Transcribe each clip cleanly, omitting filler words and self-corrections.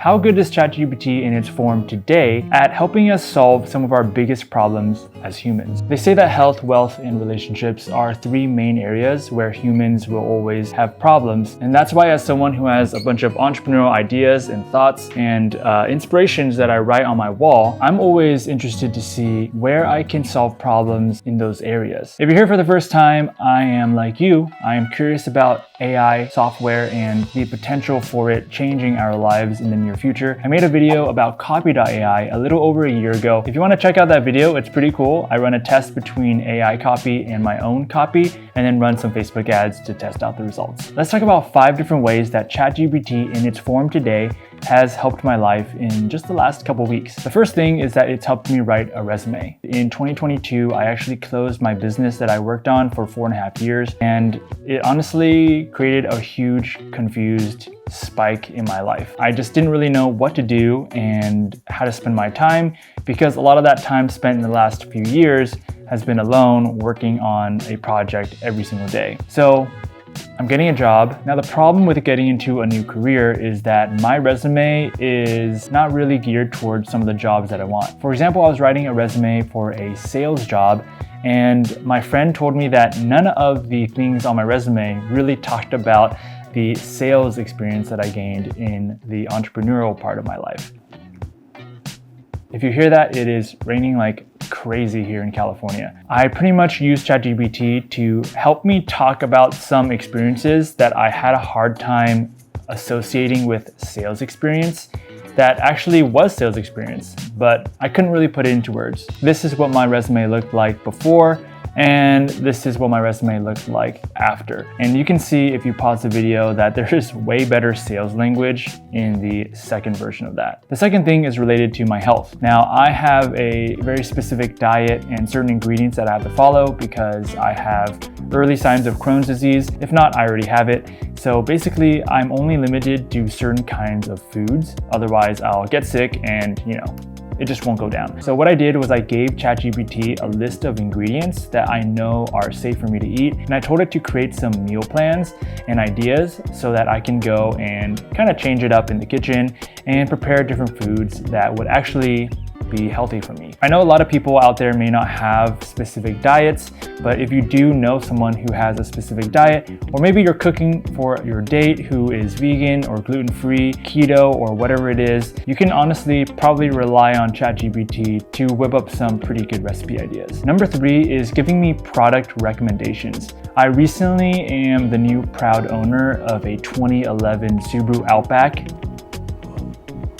How good is ChatGPT in its form today at helping us solve some of our biggest problems as humans? They say that health, wealth, and relationships are three main areas where humans will always have problems. And that's why, as someone who has a bunch of entrepreneurial ideas and thoughts and inspirations that I write on my wall, I'm always interested to see where I can solve problems in those areas. If you're here for the first time, I am like you. I am curious about AI software and the potential for it changing our lives in the near future. I made a video about copy.ai a little over a year ago. If you want to check out that video, it's pretty cool. I run a test between AI copy and my own copy, and then run some Facebook ads to test out the results. Let's talk about 5 different ways that ChatGPT in its form today has helped my life in just the last couple weeks. The first thing is that it's helped me write a resume. In 2022, I actually closed my business that I worked on for 4.5 years, and it honestly created a huge confused spike in my life. I just didn't really know what to do and how to spend my time, because a lot of that time spent in the last few years has been alone working on a project every single day. So I'm getting a job. Now, the problem with getting into a new career is that my resume is not really geared towards some of the jobs that I want. For example, I was writing a resume for a sales job, and my friend told me that none of the things on my resume really talked about the sales experience that I gained in the entrepreneurial part of my life. If you hear that, it is raining like crazy here in California. I pretty much used ChatGPT to help me talk about some experiences that I had a hard time associating with sales experience that actually was sales experience, but I couldn't really put it into words. This is what my resume looked like before, and this is what my resume looked like after. And you can see, if you pause the video, that there is way better sales language in the second version of that. The second thing is related to my health. Now, I have a very specific diet and certain ingredients that I have to follow because I have early signs of Crohn's disease. If not, I already have it. So basically, I'm only limited to certain kinds of foods. Otherwise, I'll get sick and, it just won't go down. So what I did was I gave ChatGPT a list of ingredients that I know are safe for me to eat, and I told it to create some meal plans and ideas so that I can go and kind of change it up in the kitchen and prepare different foods that would actually be healthy for me. I know a lot of people out there may not have specific diets, but if you do know someone who has a specific diet, or maybe you're cooking for your date who is vegan or gluten-free, keto, or whatever it is, you can honestly probably rely on ChatGPT to whip up some pretty good recipe ideas. Number 3 is giving me product recommendations. I recently am the new proud owner of a 2011 Subaru Outback,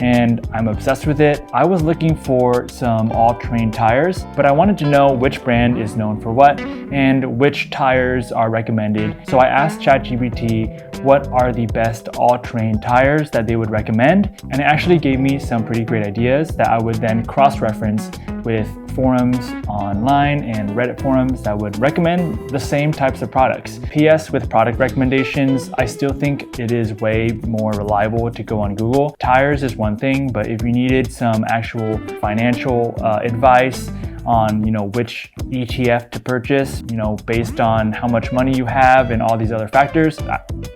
and I'm obsessed with it. I was looking for some all-terrain tires, but I wanted to know which brand is known for what and which tires are recommended. So I asked ChatGPT what are the best all-terrain tires that they would recommend, and it actually gave me some pretty great ideas that I would then cross-reference with forums online and Reddit forums that would recommend the same types of products. PS, with product recommendations, I still think it is way more reliable to go on Google. Tires is one thing, but if you needed some actual financial advice on which ETF to purchase, based on how much money you have and all these other factors,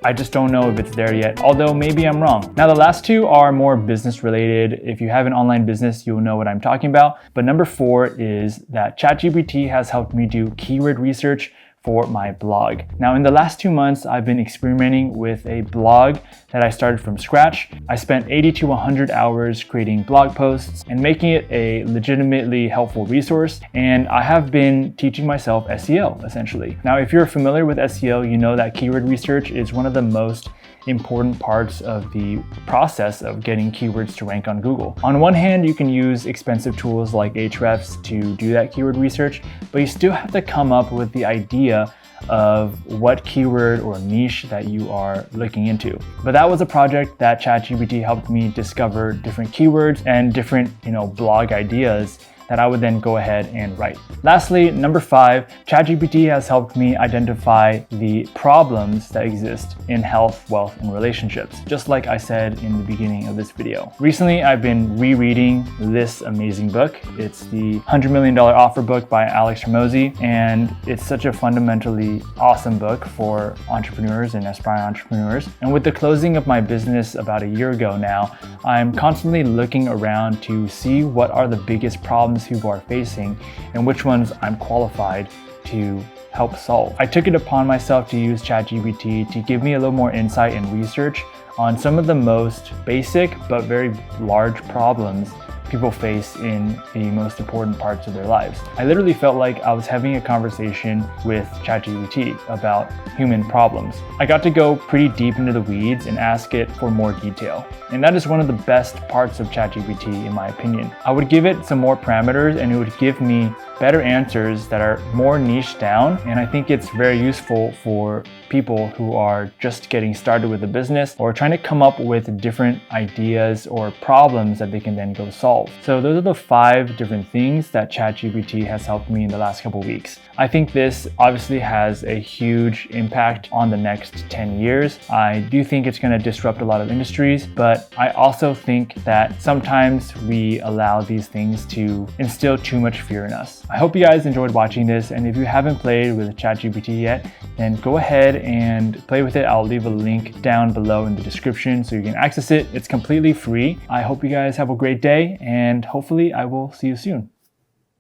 I just don't know if it's there yet, although maybe I'm wrong. Now, the last 2 are more business related. If you have an online business, you'll know what I'm talking about. But number 4 is that ChatGPT has helped me do keyword research for my blog. Now, in the last 2 months, I've been experimenting with a blog that I started from scratch. I spent 80 to 100 hours creating blog posts and making it a legitimately helpful resource. And I have been teaching myself SEO, essentially. Now, if you're familiar with SEO, you know that keyword research is one of the most important parts of the process of getting keywords to rank on Google. On one hand, you can use expensive tools like Ahrefs to do that keyword research, but you still have to come up with the idea of what keyword or niche that you are looking into. But that was a project that ChatGPT helped me discover different keywords and different, blog ideas that I would then go ahead and write. Lastly, number 5, ChatGPT has helped me identify the problems that exist in health, wealth, and relationships, just like I said in the beginning of this video. Recently, I've been rereading this amazing book. It's the $100 Million Offer book by Alex Hormozi, and it's such a fundamentally awesome book for entrepreneurs and aspiring entrepreneurs. And with the closing of my business about a year ago now, I'm constantly looking around to see what are the biggest problems people are facing and which ones I'm qualified to help solve. I took it upon myself to use ChatGPT to give me a little more insight and research on some of the most basic but very large problems people face in the most important parts of their lives. I literally felt like I was having a conversation with ChatGPT about human problems. I got to go pretty deep into the weeds and ask it for more detail. And that is one of the best parts of ChatGPT, in my opinion. I would give it some more parameters and it would give me better answers that are more niche down. And I think it's very useful for people who are just getting started with a business or trying to come up with different ideas or problems that they can then go solve. So those are the 5 different things that ChatGPT has helped me in the last couple of weeks. I think this obviously has a huge impact on the next 10 years. I do think it's going to disrupt a lot of industries, but I also think that sometimes we allow these things to instill too much fear in us. I hope you guys enjoyed watching this, and if you haven't played with ChatGPT yet, then go ahead and play with it. I'll leave a link down below in the description so you can access it. It's completely free. I hope you guys have a great day, and hopefully I will see you soon.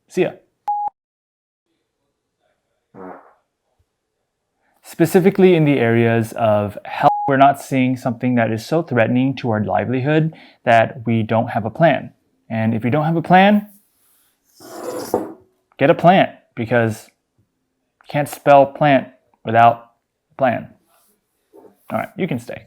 See ya. Specifically in the areas of health, we're not seeing something that is so threatening to our livelihood that we don't have a plan. And if you don't have a plan, get a plant, because you can't spell plant without a plan. All right, you can stay.